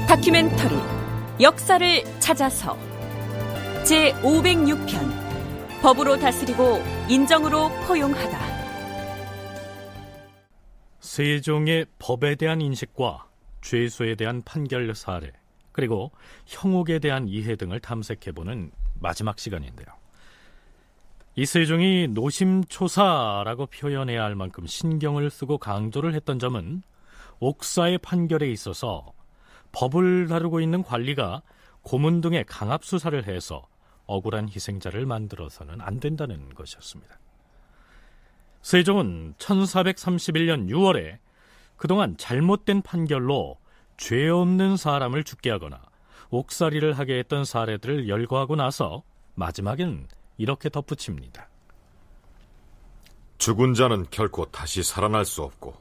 다큐멘터리 역사를 찾아서 제506편 법으로 다스리고 인정으로 포용하다. 세종의 법에 대한 인식과 죄수에 대한 판결 사례, 그리고 형옥에 대한 이해 등을 탐색해보는 마지막 시간인데요. 이 세종이 노심초사라고 표현해야 할 만큼 신경을 쓰고 강조를 했던 점은 옥사의 판결에 있어서 법을 다루고 있는 관리가 고문 등의 강압수사를 해서 억울한 희생자를 만들어서는 안 된다는 것이었습니다. 세종은 1431년 6월에 그동안 잘못된 판결로 죄 없는 사람을 죽게 하거나 옥살이를 하게 했던 사례들을 열거하고 나서 마지막엔 이렇게 덧붙입니다. 죽은 자는 결코 다시 살아날 수 없고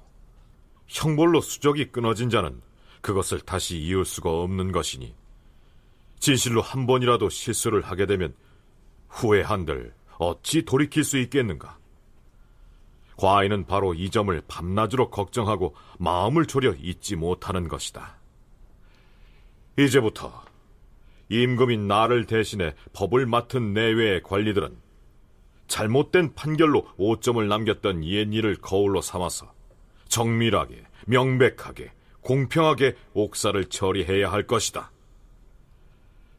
형벌로 수족이 끊어진 자는 그것을 다시 이을 수가 없는 것이니 진실로 한 번이라도 실수를 하게 되면 후회한들 어찌 돌이킬 수 있겠는가. 과인은 바로 이 점을 밤낮으로 걱정하고 마음을 졸여 잊지 못하는 것이다. 이제부터 임금인 나를 대신해 법을 맡은 내외의 관리들은 잘못된 판결로 오점을 남겼던 옛일을 거울로 삼아서 정밀하게, 명백하게, 공평하게 옥사를 처리해야 할 것이다.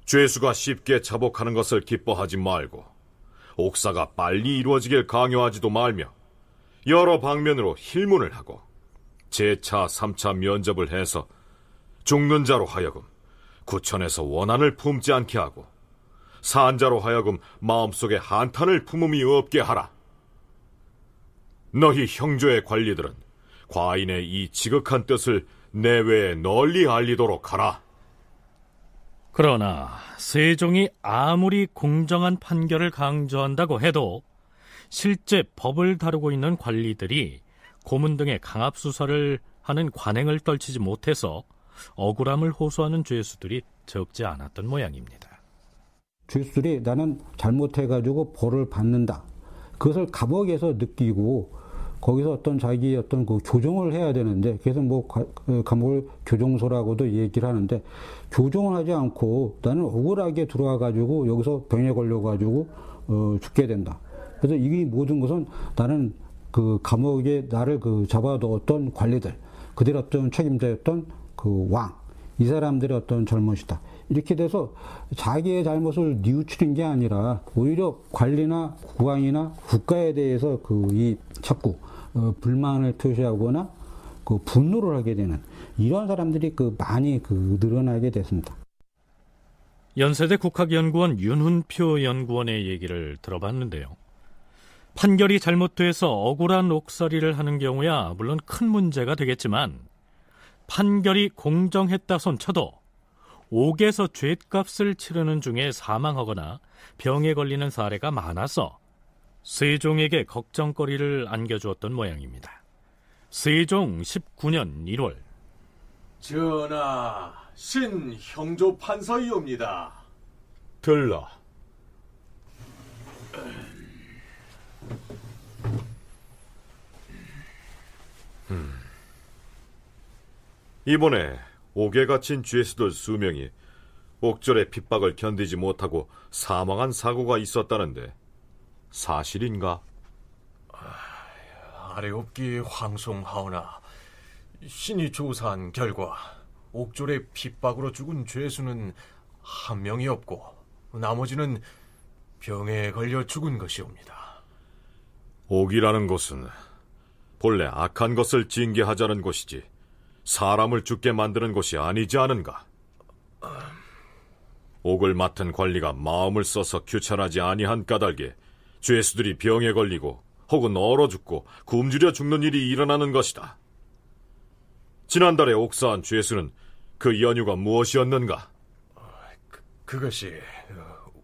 죄수가 쉽게 자복하는 것을 기뻐하지 말고 옥사가 빨리 이루어지길 강요하지도 말며 여러 방면으로 힐문을 하고 제차, 3차 면접을 해서 죽는 자로 하여금 구천에서 원한을 품지 않게 하고 산자로 하여금 마음속에 한탄을 품음이 없게 하라. 너희 형조의 관리들은 과인의 이 지극한 뜻을 내외에 널리 알리도록 하라. 그러나 세종이 아무리 공정한 판결을 강조한다고 해도 실제 법을 다루고 있는 관리들이 고문 등의 강압수사를 하는 관행을 떨치지 못해서 억울함을 호소하는 죄수들이 적지 않았던 모양입니다. 죄수들이 나는 잘못해가지고 벌을 받는다. 그것을 감옥에서 느끼고 거기서 어떤 자기 어떤 그 교정을 해야 되는데, 그래서 뭐 감옥을 교정소라고도 얘기를 하는데, 교정을 하지 않고 나는 억울하게 들어와가지고 여기서 병에 걸려가지고 죽게 된다. 그래서 이 모든 것은 나는 그 감옥에 나를 그 잡아두었던 관리들, 그들의 어떤 책임자였던 그 왕, 이 사람들의 어떤 잘못이다. 이렇게 돼서 자기의 잘못을 뉘우치는 게 아니라 오히려 관리나 국왕이나 국가에 대해서 자꾸 불만을 표시하거나 분노를 하게 되는 이런 사람들이 많이 늘어나게 됐습니다. 연세대 국학연구원 윤훈표 연구원의 얘기를 들어봤는데요. 판결이 잘못돼서 억울한 옥살이를 하는 경우야 물론 큰 문제가 되겠지만, 판결이 공정했다 손쳐도 옥에서 죗값을 치르는 중에 사망하거나 병에 걸리는 사례가 많아서 세종에게 걱정거리를 안겨주었던 모양입니다. 세종 19년 1월. 전하, 신 형조 판서이옵니다. 들라. 이번에 옥에 갇힌 죄수들 수명이 옥졸의 핍박을 견디지 못하고 사망한 사고가 있었다는데 사실인가? 아래옵기 황송하오나 신이 조사한 결과 옥졸의 핍박으로 죽은 죄수는 한 명이 없고 나머지는 병에 걸려 죽은 것이옵니다. 옥이라는 곳은 본래 악한 것을 징계하자는 곳이지 사람을 죽게 만드는 곳이 아니지 않은가? 옥을 맡은 관리가 마음을 써서 규찰하지 아니한 까닭에 죄수들이 병에 걸리고 혹은 얼어 죽고 굶주려 죽는 일이 일어나는 것이다. 지난달에 옥사한 죄수는 그 연유가 무엇이었는가? 그것이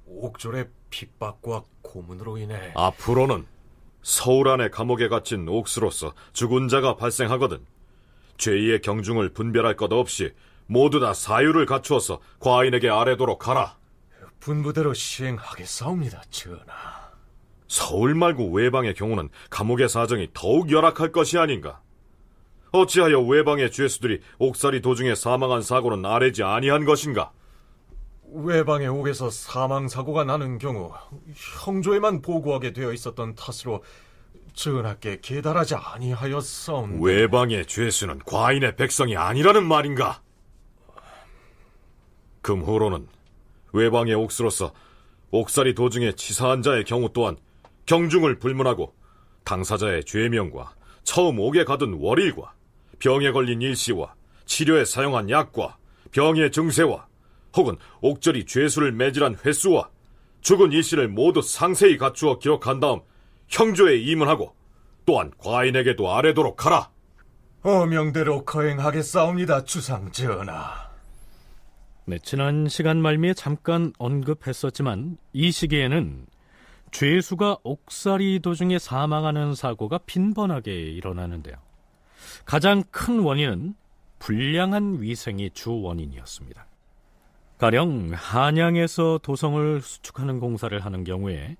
옥졸의 핍박과 고문으로 인해 앞으로는 서울 안의 감옥에 갇힌 옥수로서 죽은 자가 발생하거든 죄의 경중을 분별할 것 없이 모두 다 사유를 갖추어서 과인에게 아뢰도록 하라. 분부대로 시행하겠사옵니다, 전하. 서울 말고 외방의 경우는 감옥의 사정이 더욱 열악할 것이 아닌가? 어찌하여 외방의 죄수들이 옥살이 도중에 사망한 사고는 아뢰지 아니한 것인가? 외방의 옥에서 사망사고가 나는 경우 형조에만 보고하게 되어 있었던 탓으로 전하께 계달하지 아니하였사옵니다. 외방의 죄수는 과인의 백성이 아니라는 말인가? 금후로는 외방의 옥수로서 옥살이 도중에 치사한 자의 경우 또한 경중을 불문하고 당사자의 죄명과 처음 옥에 가둔 월일과 병에 걸린 일시와 치료에 사용한 약과 병의 증세와 혹은 옥절이 죄수를 매질한 횟수와 죽은 일시를 모두 상세히 갖추어 기록한 다음 형조에 임은하고 또한 과인에게도 아뢰도록 하라. 어명대로 거행하겠사옵니다, 주상 전하. 네, 지난 시간 말미에 잠깐 언급했었지만 이 시기에는 죄수가 옥살이 도중에 사망하는 사고가 빈번하게 일어나는데요. 가장 큰 원인은 불량한 위생이 주 원인이었습니다. 가령 한양에서 도성을 수축하는 공사를 하는 경우에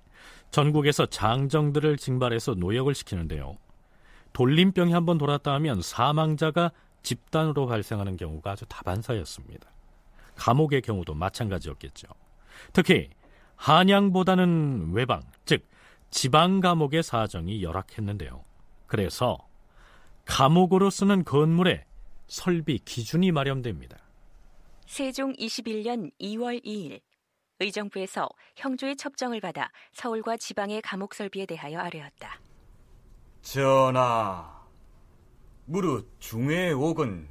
전국에서 장정들을 징발해서 노역을 시키는데요. 돌림병이 한번 돌았다 하면 사망자가 집단으로 발생하는 경우가 아주 다반사였습니다. 감옥의 경우도 마찬가지였겠죠. 특히 한양보다는 외방, 즉 지방 감옥의 사정이 열악했는데요. 그래서 감옥으로 쓰는 건물에 설비 기준이 마련됩니다. 세종 21년 2월 2일 의정부에서 형조의 첩정을 받아 서울과 지방의 감옥 설비에 대하여 아뢰었다. 전하, 무릇 중외의 옥은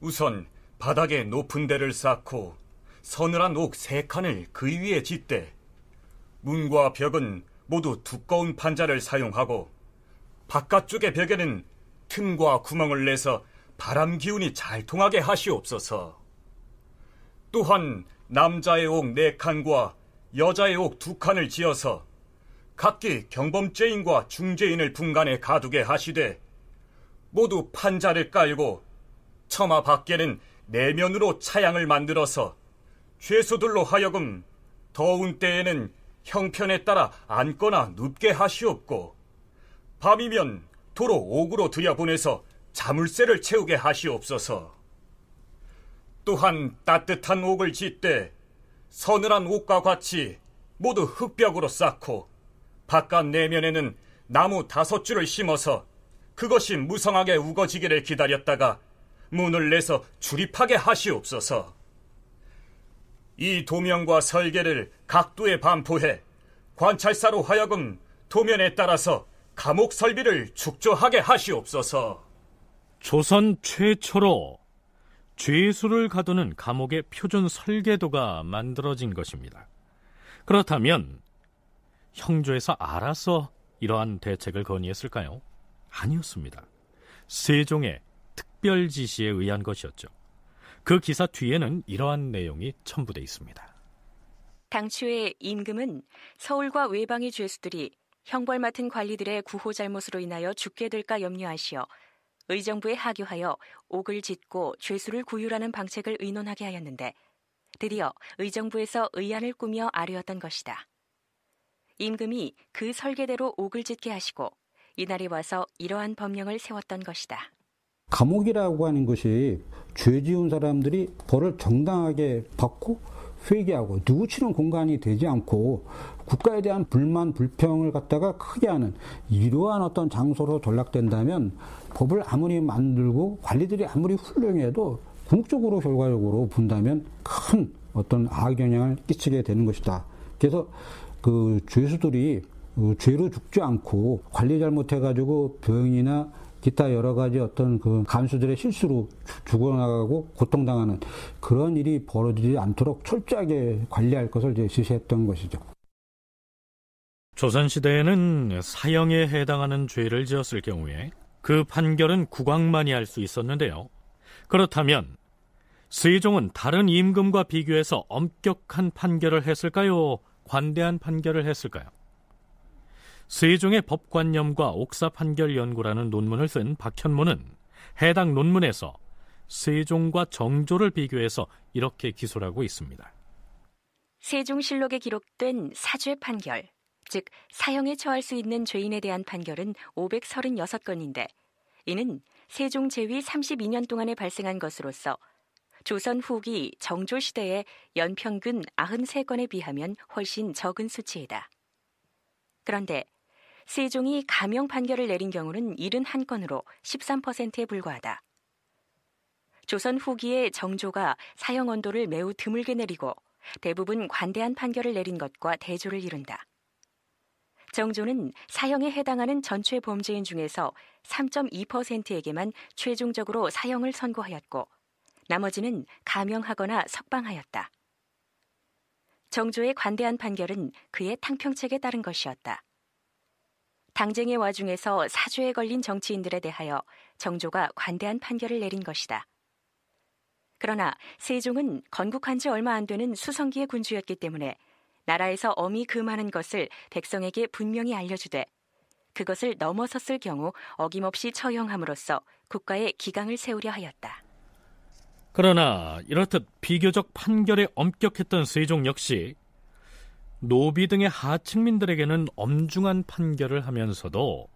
우선 바닥에 높은 데를 쌓고 서늘한 옥 3칸을 그 위에 짓되 문과 벽은 모두 두꺼운 판자를 사용하고 바깥쪽의 벽에는 틈과 구멍을 내서 바람 기운이 잘 통하게 하시옵소서. 또한 남자의 옥 4칸과 여자의 옥 2칸을 지어서 각기 경범죄인과 중죄인을 분간에 가두게 하시되 모두 판자를 깔고 처마 밖에는 내면으로 차양을 만들어서 죄수들로 하여금 더운 때에는 형편에 따라 앉거나 눕게 하시옵고 밤이면 도로 옥으로 들여보내서 자물쇠를 채우게 하시옵소서. 또한 따뜻한 옥을 짓되 서늘한 옥과 같이 모두 흙벽으로 쌓고 바깥 내면에는 나무 5줄을 심어서 그것이 무성하게 우거지기를 기다렸다가 문을 내서 출입하게 하시옵소서. 이 도명과 설계를 각도에 반포해 관찰사로 하여금 도면에 따라서 감옥 설비를 축조하게 하시옵소서. 조선 최초로 죄수를 가두는 감옥의 표준 설계도가 만들어진 것입니다. 그렇다면 형조에서 알아서 이러한 대책을 건의했을까요? 아니었습니다. 세종의 특별 지시에 의한 것이었죠. 그 기사 뒤에는 이러한 내용이 첨부되어 있습니다. 당초에 임금은 서울과 외방의 죄수들이 형벌 맡은 관리들의 구호 잘못으로 인하여 죽게 될까 염려하시어 의정부에 하교하여 옥을 짓고 죄수를 구휼하는 방책을 의논하게 하였는데 드디어 의정부에서 의안을 꾸며 아뢰었던 것이다. 임금이 그 설계대로 옥을 짓게 하시고 이날이 와서 이러한 법령을 세웠던 것이다. 감옥이라고 하는 것이 죄 지은 사람들이 벌을 정당하게 받고 회개하고 누구치는 공간이 되지 않고 국가에 대한 불만, 불평을 갖다가 크게 하는 이러한 어떤 장소로 전락된다면 법을 아무리 만들고 관리들이 아무리 훌륭해도 궁극적으로 결과적으로 본다면 큰 어떤 악영향을 끼치게 되는 것이다. 그래서 그 죄수들이 죄로 죽지 않고 관리 잘못해가지고 병이나 기타 여러 가지 어떤 그 간수들의 실수로 죽어나가고 고통당하는 그런 일이 벌어지지 않도록 철저하게 관리할 것을 이제 지시했던 것이죠. 조선시대에는 사형에 해당하는 죄를 지었을 경우에 그 판결은 국왕만이 할 수 있었는데요. 그렇다면 세종은 다른 임금과 비교해서 엄격한 판결을 했을까요? 관대한 판결을 했을까요? 세종의 법관념과 옥사 판결 연구라는 논문을 쓴 박현무는 해당 논문에서 세종과 정조를 비교해서 이렇게 기술하고 있습니다. 세종실록에 기록된 사죄 판결, 즉 사형에 처할 수 있는 죄인에 대한 판결은 536건인데 이는 세종 제위 32년 동안에 발생한 것으로서 조선 후기 정조 시대의 연평균 93건에 비하면 훨씬 적은 수치이다. 그런데 세종이 감형 판결을 내린 경우는 71건으로 13%에 불과하다. 조선 후기의 정조가 사형 언도를 매우 드물게 내리고 대부분 관대한 판결을 내린 것과 대조를 이룬다. 정조는 사형에 해당하는 전체 범죄인 중에서 3.2%에게만 최종적으로 사형을 선고하였고 나머지는 감형하거나 석방하였다. 정조의 관대한 판결은 그의 탕평책에 따른 것이었다. 당쟁의 와중에서 사죄에 걸린 정치인들에 대하여 정조가 관대한 판결을 내린 것이다. 그러나 세종은 건국한 지 얼마 안 되는 수성기의 군주였기 때문에 나라에서 엄히 금하는 것을 백성에게 분명히 알려주되 그것을 넘어섰을 경우 어김없이 처형함으로써 국가의 기강을 세우려 하였다. 그러나 이렇듯 비교적 판결에 엄격했던 세종 역시 노비 등의 하층민들에게는 엄중한 판결을 하면서도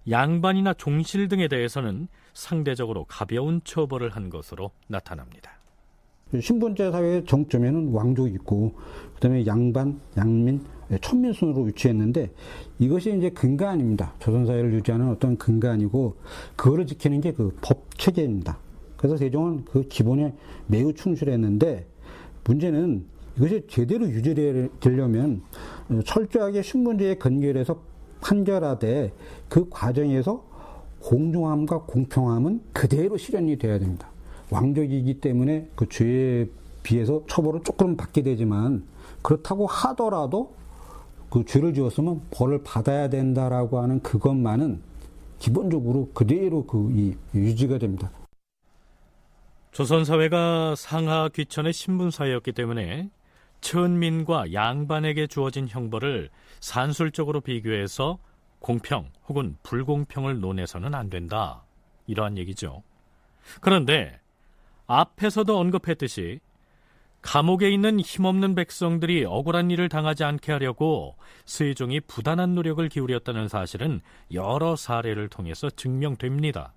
양반이나 종실 등에 대해서는 상대적으로 가벼운 처벌을 한 것으로 나타납니다. 신분제 사회의 정점에는 왕족이 있고 그다음에 양반, 양민, 천민 순으로 위치했는데 이것이 이제 근간입니다. 조선 사회를 유지하는 어떤 근간이고 그거를 지키는 게 그 법 체계입니다. 그래서 세종은 그 기본에 매우 충실했는데 문제는 이것이 제대로 유지되려면 철저하게 신분제에 근거해서 판결하되 그 과정에서 공정함과 공평함은 그대로 실현이 돼야 됩니다. 왕족이기 때문에 그 죄에 비해서 처벌을 조금 받게 되지만 그렇다고 하더라도 그 죄를 지었으면 벌을 받아야 된다라고 하는 그것만은 기본적으로 그대로 유지가 됩니다. 조선 사회가 상하 귀천의 신분 사회였기 때문에 천민과 양반에게 주어진 형벌을 산술적으로 비교해서 공평 혹은 불공평을 논해서는 안 된다. 이러한 얘기죠. 그런데 앞에서도 언급했듯이 감옥에 있는 힘없는 백성들이 억울한 일을 당하지 않게 하려고 세종이 부단한 노력을 기울였다는 사실은 여러 사례를 통해서 증명됩니다.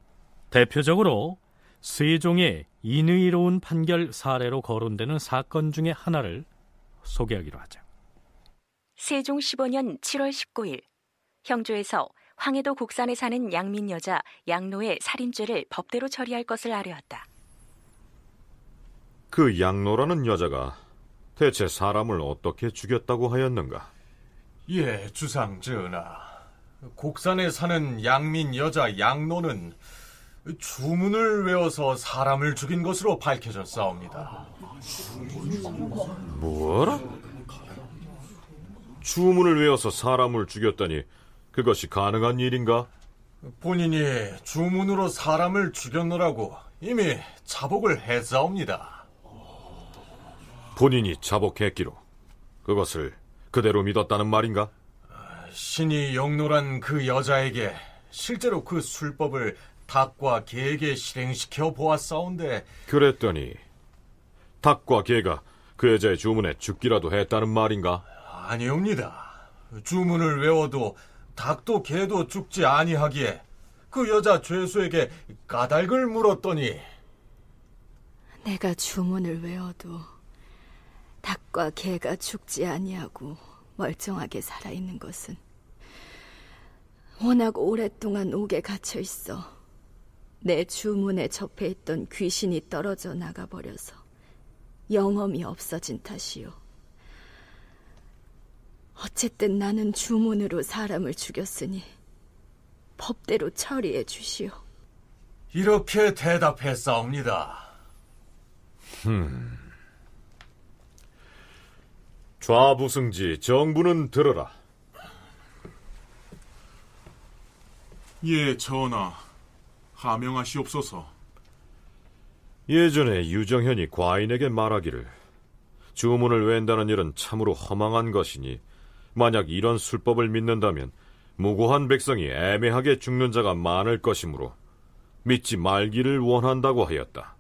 대표적으로 세종의 인의로운 판결 사례로 거론되는 사건 중에 하나를 소개하기로 하죠. 세종 15년 7월 19일 형조에서 황해도 곡산에 사는 양민 여자 양노의 살인죄를 법대로 처리할 것을 아뢰었다. 그 양노라는 여자가 대체 사람을 어떻게 죽였다고 하였는가? 예, 주상 전하. 곡산에 사는 양민 여자 양노는 주문을 외워서 사람을 죽인 것으로 밝혀졌사옵니다. 뭐라? 주문을 외워서 사람을 죽였다니 그것이 가능한 일인가? 본인이 주문으로 사람을 죽였노라고 이미 자복을 했사옵니다. 본인이 자복했기로 그것을 그대로 믿었다는 말인가? 신이 영노란 그 여자에게 실제로 그 술법을 닭과 개에게 실행시켜 보았사온데 그랬더니 닭과 개가 그 여자의 주문에 죽기라도 했다는 말인가? 아니옵니다. 주문을 외워도 닭도 개도 죽지 아니하기에 그 여자 죄수에게 까닭을 물었더니 내가 주문을 외워도 닭과 개가 죽지 아니하고 멀쩡하게 살아있는 것은 워낙 오랫동안 옥에 갇혀 있어 내 주문에 접해 있던 귀신이 떨어져 나가버려서 영험이 없어진 탓이요. 어쨌든 나는 주문으로 사람을 죽였으니 법대로 처리해 주시오. 이렇게 대답했사옵니다. 좌부승지 정부는 들으라. 예, 전하. 하명하시옵소서. 예전에 유정현이 과인에게 말하기를 주문을 웬다는 일은 참으로 허망한 것이니 만약 이런 술법을 믿는다면 무고한 백성이 애매하게 죽는 자가 많을 것이므로 믿지 말기를 원한다고 하였다.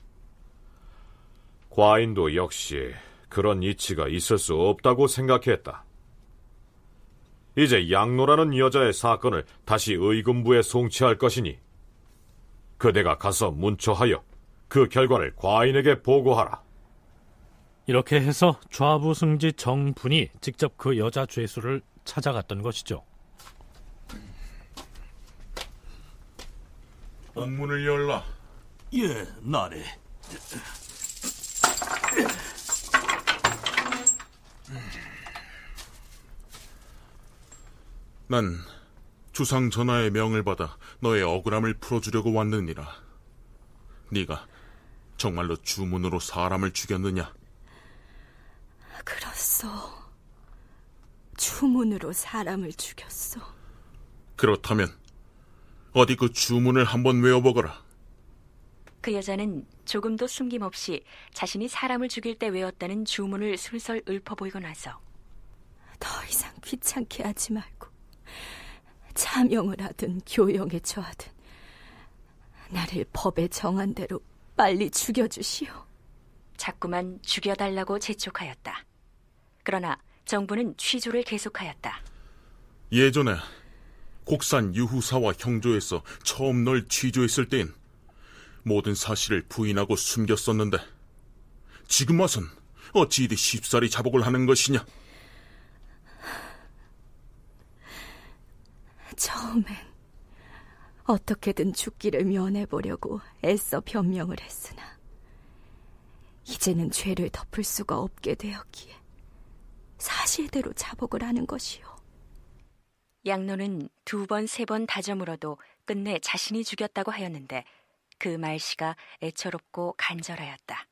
과인도 역시 그런 이치가 있을 수 없다고 생각했다. 이제 양노라는 여자의 사건을 다시 의금부에 송치할 것이니 그대가 가서 문초하여 그 결과를 과인에게 보고하라. 이렇게 해서 좌부승지 정분이 직접 그 여자 죄수를 찾아갔던 것이죠. 옥문을 열라. 예, 나래. 난 주상 전하의 명을 받아 너의 억울함을 풀어주려고 왔느니라. 네가 정말로 주문으로 사람을 죽였느냐? 그렇소. 주문으로 사람을 죽였소. 그렇다면 어디 그 주문을 한번 외워보거라. 그 여자는 조금도 숨김없이 자신이 사람을 죽일 때 외웠다는 주문을 술술 읊어보이고 나서 더 이상 귀찮게 하지 말고 자명을 하든 교영에 처하든 나를 법에 정한 대로 빨리 죽여주시오. 자꾸만 죽여달라고 재촉하였다. 그러나 정부는 취조를 계속하였다. 예전에 곡산 유후사와 형조에서 처음 널 취조했을 때엔 모든 사실을 부인하고 숨겼었는데 지금 와선 어찌 이리 쉽사리 자복을 하는 것이냐? 처음엔 어떻게든 죽기를 면해보려고 애써 변명을 했으나 이제는 죄를 덮을 수가 없게 되었기에 사실대로 자복을 하는 것이요. 양노는 2번, 3번 다져물어도 끝내 자신이 죽였다고 하였는데 그 말씨가 애처롭고 간절하였다.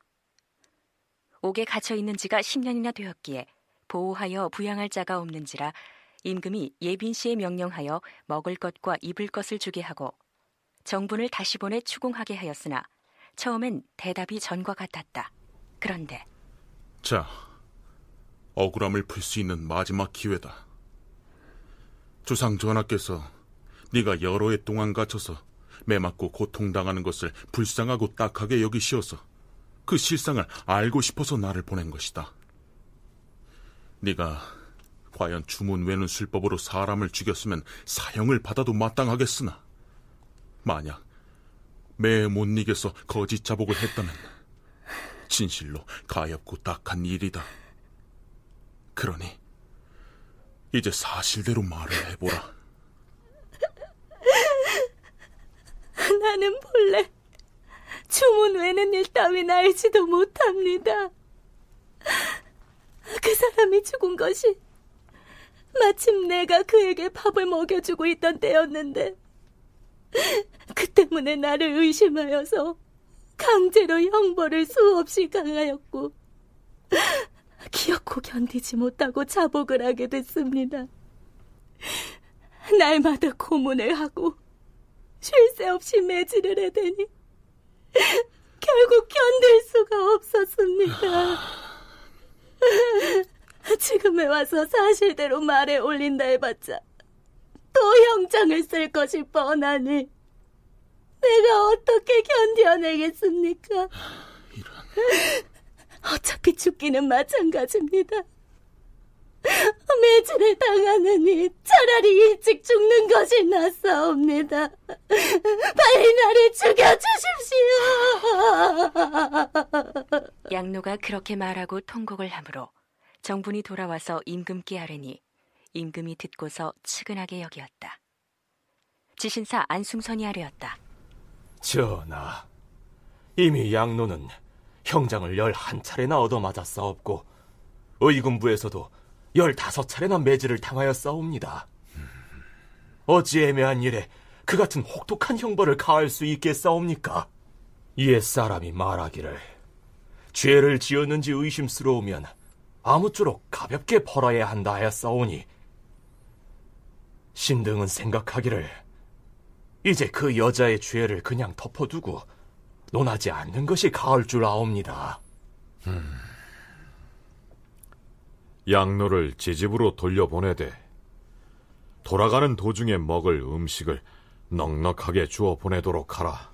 옥에 갇혀있는 지가 10년이나 되었기에 보호하여 부양할 자가 없는지라 임금이 예빈씨에 명령하여 먹을 것과 입을 것을 주게 하고 정분을 다시 보내 추궁하게 하였으나 처음엔 대답이 전과 같았다. 그런데 자, 억울함을 풀 수 있는 마지막 기회다. 주상 전하께서 네가 여러 해 동안 갇혀서 매맞고 고통당하는 것을 불쌍하고 딱하게 여기시어서 그 실상을 알고 싶어서 나를 보낸 것이다. 네가 과연 주문 외는 술법으로 사람을 죽였으면 사형을 받아도 마땅하겠으나 만약 매에 못 이겨서 거짓 자복을 했다면 진실로 가엾고 딱한 일이다. 그러니 이제 사실대로 말을 해보라. 나는 본래 주문 외는 일 따윈 알지도 못합니다. 그 사람이 죽은 것이 마침 내가 그에게 밥을 먹여주고 있던 때였는데 그 때문에 나를 의심하여서 강제로 형벌을 수없이 강하였고 기어코 견디지 못하고 자복을 하게 됐습니다. 날마다 고문을 하고 쉴 새 없이 매질을 해대니 결국 견딜 수가 없었습니다. 지금에 와서 사실대로 말에 올린다 해봤자 또 형장을 쓸 것이 뻔하니 내가 어떻게 견뎌내겠습니까? 어차피 죽기는 마찬가지입니다. 매질을 당하느니 차라리 일찍 죽는 것이 낫사옵니다. 빨리 나를 죽여주십시오. 양노가 그렇게 말하고 통곡을 하므로 정분이 돌아와서 임금께 아뢰니 임금이 듣고서 측은하게 여기었다. 지신사 안숭선이 아뢰었다. 전하, 이미 양노는 형장을 11차례나 얻어맞았사옵고 의군부에서도 15차례나 매질을 당하였사옵니다. 어찌 애매한 일에 그 같은 혹독한 형벌을 가할 수 있겠사옵니까? 옛사람이 말하기를 죄를 지었는지 의심스러우면 아무쪼록 가볍게 벌어야 한다 하였사오니 신등은 생각하기를 이제 그 여자의 죄를 그냥 덮어두고 논하지 않는 것이 가을 줄 아옵니다. 양노를 지집으로 돌려보내되 돌아가는 도중에 먹을 음식을 넉넉하게 주어 보내도록 하라.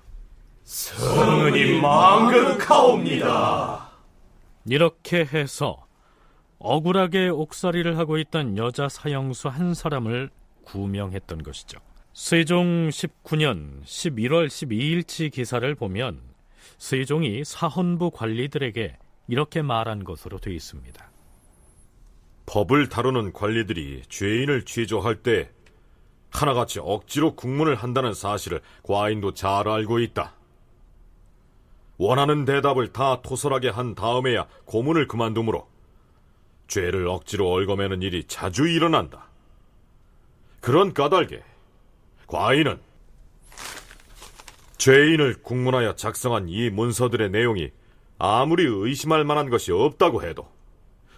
성은이 망극하옵니다. 이렇게 해서 억울하게 옥살이를 하고 있던 여자 사형수 한 사람을 구명했던 것이죠. 세종 19년 11월 12일치 기사를 보면 세종이 사헌부 관리들에게 이렇게 말한 것으로 되어 있습니다. 법을 다루는 관리들이 죄인을 취조할 때 하나같이 억지로 국문을 한다는 사실을 과인도 잘 알고 있다. 원하는 대답을 다 토설하게 한 다음에야 고문을 그만두므로 죄를 억지로 얽어매는 일이 자주 일어난다. 그런 까닭에 과인은 죄인을 국문하여 작성한 이 문서들의 내용이 아무리 의심할 만한 것이 없다고 해도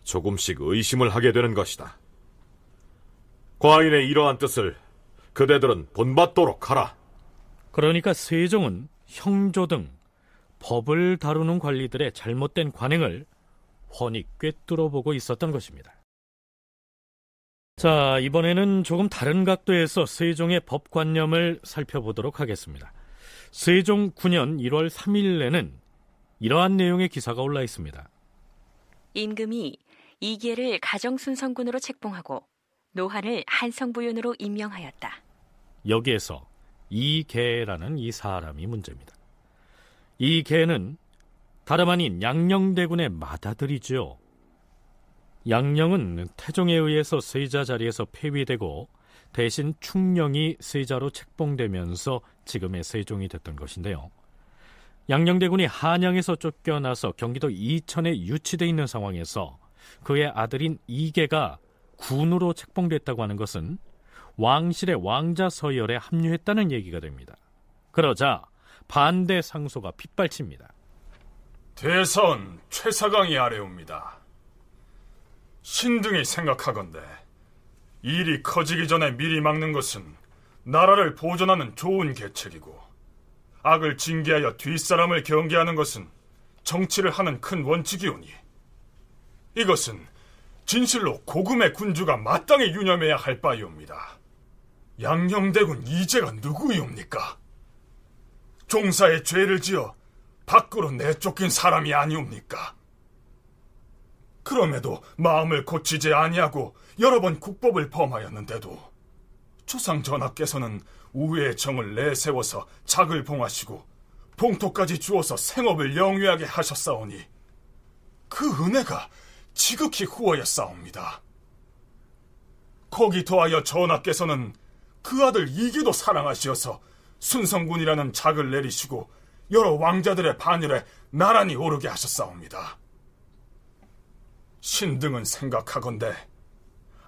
조금씩 의심을 하게 되는 것이다. 과인의 이러한 뜻을 그대들은 본받도록 하라. 그러니까 세종은 형조 등 법을 다루는 관리들의 잘못된 관행을 훤히 꿰뚫어보고 있었던 것입니다. 자, 이번에는 조금 다른 각도에서 세종의 법관념을 살펴보도록 하겠습니다. 세종 9년 1월 3일에는 이러한 내용의 기사가 올라 있습니다. 임금이 이계를 가정순성군으로 책봉하고 노한을 한성부윤으로 임명하였다. 여기에서 이계라는 이 사람이 문제입니다. 이계는 다름 아닌 양녕대군의 맏아들이죠. 양녕은 태종에 의해서 세자 자리에서 폐위되고 대신 충녕이 세자로 책봉되면서 지금의 세종이 됐던 것인데요. 양녕대군이 한양에서 쫓겨나서 경기도 이천에 유치되어 있는 상황에서 그의 아들인 이계가 군으로 책봉됐다고 하는 것은 왕실의 왕자 서열에 합류했다는 얘기가 됩니다. 그러자 반대 상소가 빗발칩니다. 대선 최사강이 아래옵니다. 신등이 생각하건대 일이 커지기 전에 미리 막는 것은 나라를 보존하는 좋은 계책이고, 악을 징계하여 뒷사람을 경계하는 것은 정치를 하는 큰 원칙이오니, 이것은 진실로 고금의 군주가 마땅히 유념해야 할 바이옵니다. 양녕대군 이제가 누구이옵니까? 종사에 죄를 지어 밖으로 내쫓긴 사람이 아니옵니까? 그럼에도 마음을 고치지 아니하고 여러 번 국법을 범하였는데도 조상 전하께서는 우회의 정을 내세워서 작을 봉하시고 봉토까지 주어서 생업을 영위하게 하셨사오니 그 은혜가 지극히 후하였사옵니다. 거기 더하여 전하께서는 그 아들 이계도 사랑하시어서 순성군이라는 작을 내리시고 여러 왕자들의 반열에 나란히 오르게 하셨사옵니다. 신등은 생각하건대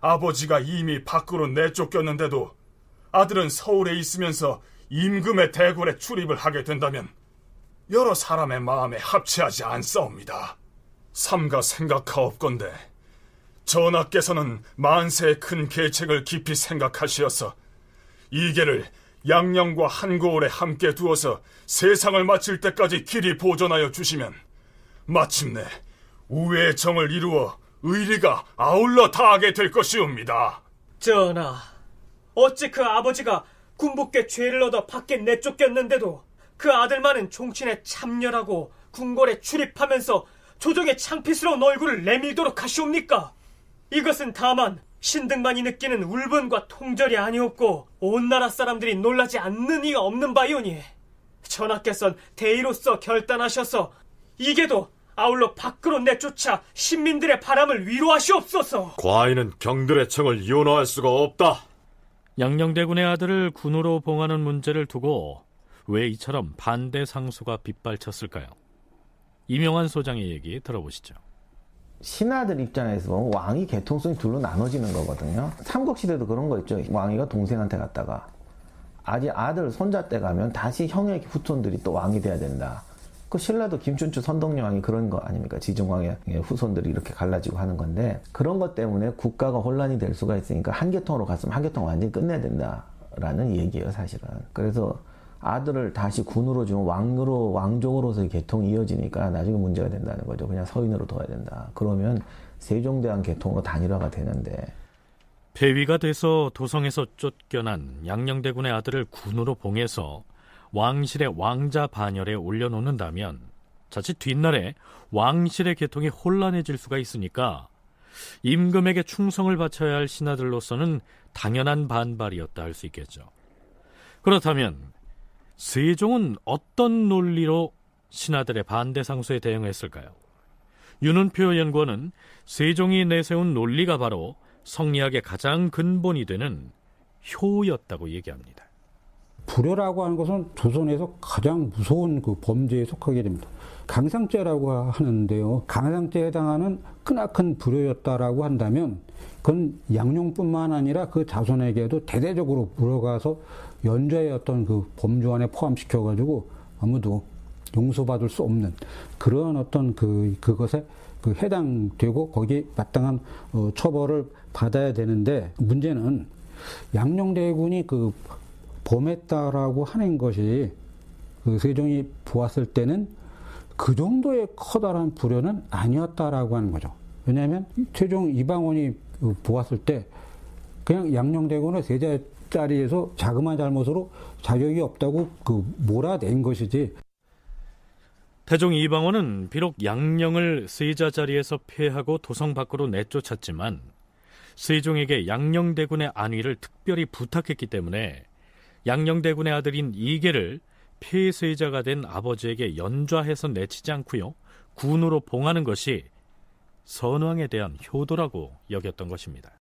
아버지가 이미 밖으로 내쫓겼는데도 아들은 서울에 있으면서 임금의 대궐에 출입을 하게 된다면 여러 사람의 마음에 합치하지 않사옵니다. 삼가 생각하옵건대 전하께서는 만세의 큰 계책을 깊이 생각하시어서 이계를 양녕과 한고을에 함께 두어서 세상을 마칠 때까지 길이 보존하여 주시면 마침내 우회의 정을 이루어 의리가 아울러 다하게 될 것이옵니다. 전하, 어찌 그 아버지가 군복께 죄를 얻어 밖에 내쫓겼는데도 그 아들만은 종친에 참여하고 궁궐에 출입하면서 조정의 창피스러운 얼굴을 내밀도록 하시옵니까? 이것은 다만 신등만이 느끼는 울분과 통절이 아니었고 온 나라 사람들이 놀라지 않는 이가 없는 바이오니 전하께서는 대의로서 결단하셔서 이게도 아울러 밖으로 내쫓아 신민들의 바람을 위로하시옵소서. 과인은 경들의 청을 이혼할 수가 없다. 양녕대군의 아들을 군으로 봉하는 문제를 두고 왜 이처럼 반대 상소가 빗발쳤을까요? 이명환 소장의 얘기 들어보시죠. 신하들 입장에서 보면 왕이 계통성이 둘로 나눠지는 거거든요. 삼국시대도 그런 거 있죠. 왕이가 동생한테 갔다가 아직 아들, 손자 때 가면 다시 형의 후손들이 또 왕이 돼야 된다. 그 신라도 김춘추 선덕여왕이 그런 거 아닙니까? 지정왕의 후손들이 이렇게 갈라지고 하는 건데, 그런 것 때문에 국가가 혼란이 될 수가 있으니까 한 계통으로 갔으면 한 계통 완전히 끝내야 된다라는 얘기예요, 사실은. 그래서 아들을 다시 군으로 주면 왕족으로서의 계통이 이어지니까 나중에 문제가 된다는 거죠. 그냥 서인으로 둬야 된다. 그러면 세종대왕 계통으로 단일화가 되는데, 폐위가 돼서 도성에서 쫓겨난 양녕대군의 아들을 군으로 봉해서 왕실의 왕자 반열에 올려놓는다면 자칫 뒷날에 왕실의 계통이 혼란해질 수가 있으니까 임금에게 충성을 바쳐야 할 신하들로서는 당연한 반발이었다 할 수 있겠죠. 그렇다면 세종은 어떤 논리로 신하들의 반대 상소에 대응했을까요? 윤은표 연구원은 세종이 내세운 논리가 바로 성리학의 가장 근본이 되는 효였다고 얘기합니다. 불효라고 하는 것은 조선에서 가장 무서운 그 범죄에 속하게 됩니다. 강상죄라고 하는데요. 강상죄에 해당하는 크나큰 불효였다라고 한다면 그건 양룡뿐만 아니라 그 자손에게도 대대적으로 물어가서 연좌의 어떤 그 범주 안에 포함시켜가지고 아무도 용서받을 수 없는 그런 어떤 그것에 해당되고 거기에 마땅한 처벌을 받아야 되는데, 문제는 양녕대군이 범했다라고 하는 것이 세종이 보았을 때는 그 정도의 커다란 불효는 아니었다라고 하는 거죠. 왜냐하면 최종 이방원이 보았을 때 그냥 양녕대군을 세자 자리에서 자그마한 잘못으로 자격이 없다고 몰아낸 것이지. 태종 이방원은 비록 양녕을 세자 자리에서 폐하고 도성 밖으로 내쫓았지만 세종에게 양녕대군의 안위를 특별히 부탁했기 때문에 양녕대군의 아들인 이계를 폐세자가 된 아버지에게 연좌해서 내치지 않고요, 군으로 봉하는 것이 선왕에 대한 효도라고 여겼던 것입니다.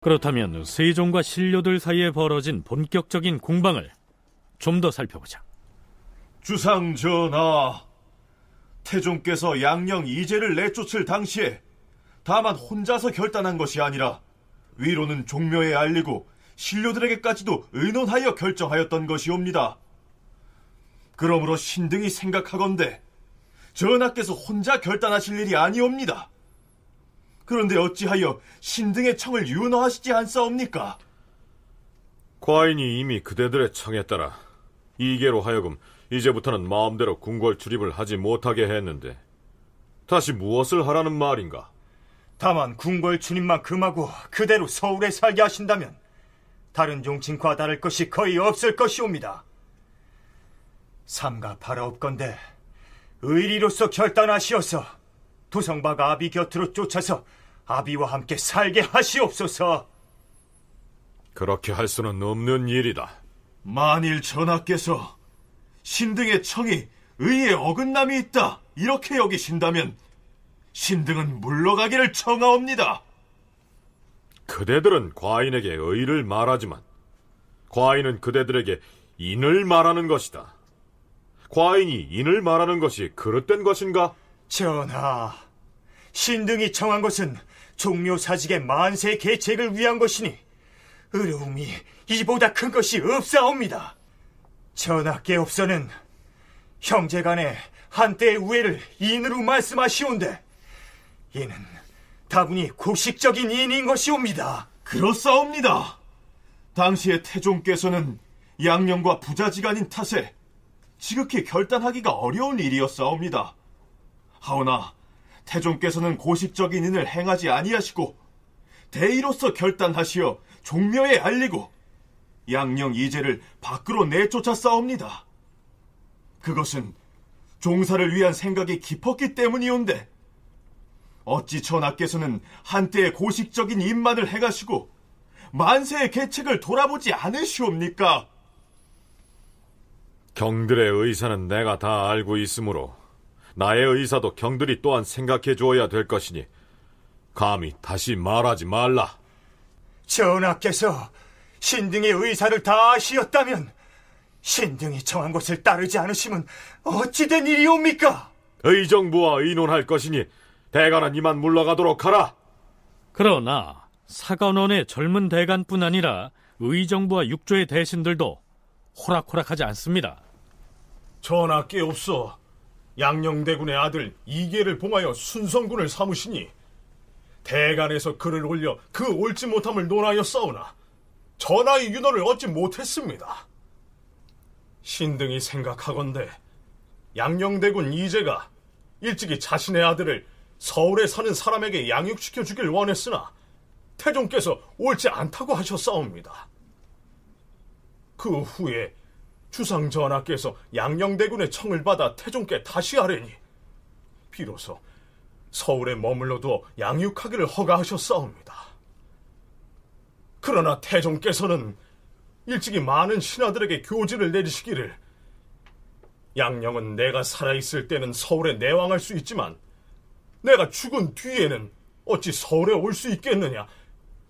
그렇다면 세종과 신료들 사이에 벌어진 본격적인 공방을 좀 더 살펴보자. 주상 전하, 태종께서 양녕 이제를 내쫓을 당시에 다만 혼자서 결단한 것이 아니라 위로는 종묘에 알리고 신료들에게까지도 의논하여 결정하였던 것이옵니다. 그러므로 신등이 생각하건대 전하께서 혼자 결단하실 일이 아니옵니다. 그런데 어찌하여 신등의 청을 윤허하시지 않사옵니까? 과인이 이미 그대들의 청에 따라 이계로 하여금 이제부터는 마음대로 궁궐 출입을 하지 못하게 했는데 다시 무엇을 하라는 말인가? 다만 궁궐 출입만 금하고 그대로 서울에 살게 하신다면 다른 종친과 다를 것이 거의 없을 것이옵니다. 삼가 바라옵건대 의리로서 결단하시어서 도성박 아비 곁으로 쫓아서 아비와 함께 살게 하시옵소서. 그렇게 할 수는 없는 일이다. 만일 전하께서 신등의 청이 의에 어긋남이 있다 이렇게 여기신다면 신등은 물러가기를 청하옵니다. 그대들은 과인에게 의를 말하지만 과인은 그대들에게 인을 말하는 것이다. 과인이 인을 말하는 것이 그릇된 것인가? 전하, 신등이 청한 것은 종묘사직의 만세 계책을 위한 것이니 의로움이 이보다 큰 것이 없사옵니다. 전하께 없어는 형제간의 한때의 우애를 인으로 말씀하시온데 이는 다분히 고식적인 인인 것이옵니다. 그렇사옵니다. 당시에 태종께서는 양녕과 부자지간인 탓에 지극히 결단하기가 어려운 일이었사옵니다. 하오나 태종께서는 고식적인 인을 행하지 아니하시고 대의로서 결단하시어 종묘에 알리고 양녕 이제를 밖으로 내쫓았사옵니다. 그것은 종사를 위한 생각이 깊었기 때문이온데 어찌 전하께서는 한때의 고식적인 인만을 행하시고 만세의 계책을 돌아보지 않으시옵니까? 경들의 의사는 내가 다 알고 있으므로 나의 의사도 경들이 또한 생각해 주어야 될 것이니 감히 다시 말하지 말라. 전하께서 신등의 의사를 다 아시었다면 신등이 정한 것을 따르지 않으시면 어찌 된 일이옵니까? 의정부와 의논할 것이니 대간은 이만 물러가도록 하라. 그러나 사관원의 젊은 대간뿐 아니라 의정부와 육조의 대신들도 호락호락하지 않습니다. 전하께 없어 양녕대군의 아들 이계를 봉하여 순성군을 삼으시니 대간에서 글을 올려 그 옳지 못함을 논하여 싸우나 전하의 윤허를 얻지 못했습니다. 신등이 생각하건대 양녕대군 이제가 일찍이 자신의 아들을 서울에 사는 사람에게 양육시켜 주길 원했으나 태종께서 옳지 않다고 하셨사옵니다. 그 후에 주상전하께서 양녕대군의 청을 받아 태종께 다시 하려니 비로소 서울에 머물러도 양육하기를 허가하셨사옵니다. 그러나 태종께서는 일찍이 많은 신하들에게 교지를 내리시기를 양령은 내가 살아있을 때는 서울에 내왕할 수 있지만 내가 죽은 뒤에는 어찌 서울에 올 수 있겠느냐,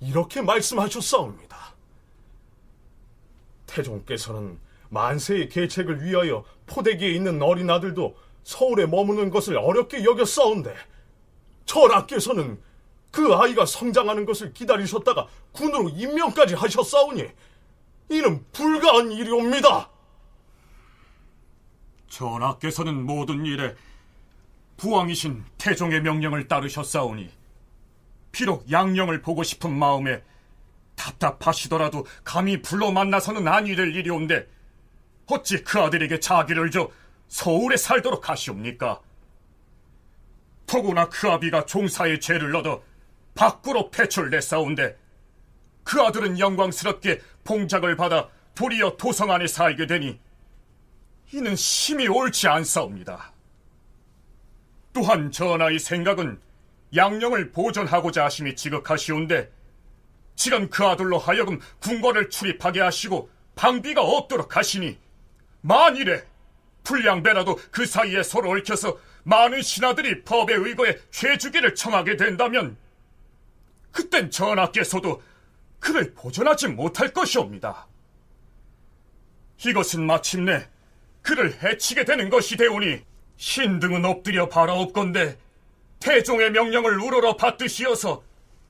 이렇게 말씀하셨사옵니다. 태종께서는 만세의 계책을 위하여 포대기에 있는 어린 아들도 서울에 머무는 것을 어렵게 여겼사온데 전하께서는 그 아이가 성장하는 것을 기다리셨다가 군으로 임명까지 하셨사오니 이는 불가한 일이옵니다. 전하께서는 모든 일에 부왕이신 태종의 명령을 따르셨사오니 비록 양령을 보고 싶은 마음에 답답하시더라도 감히 불러 만나서는 아니 될 일이온데 어찌 그 아들에게 자기를 줘 서울에 살도록 하시옵니까? 더구나 그 아비가 종사의 죄를 얻어 밖으로 배출됐사온데 그 아들은 영광스럽게 봉작을 받아 도리어 도성 안에 살게 되니 이는 심히 옳지 않사옵니다. 또한 전하의 생각은 양령을 보존하고자 하심이 지극하시온데 지금 그 아들로 하여금 궁궐을 출입하게 하시고 방비가 없도록 하시니 만일에 불량배라도 그 사이에 서로 얽혀서 많은 신하들이 법에 의거해 죄주기를 청하게 된다면 그땐 전하께서도 그를 보존하지 못할 것이옵니다. 이것은 마침내 그를 해치게 되는 것이 되오니 신등은 엎드려 바라옵건대 태종의 명령을 우러러 받드시어서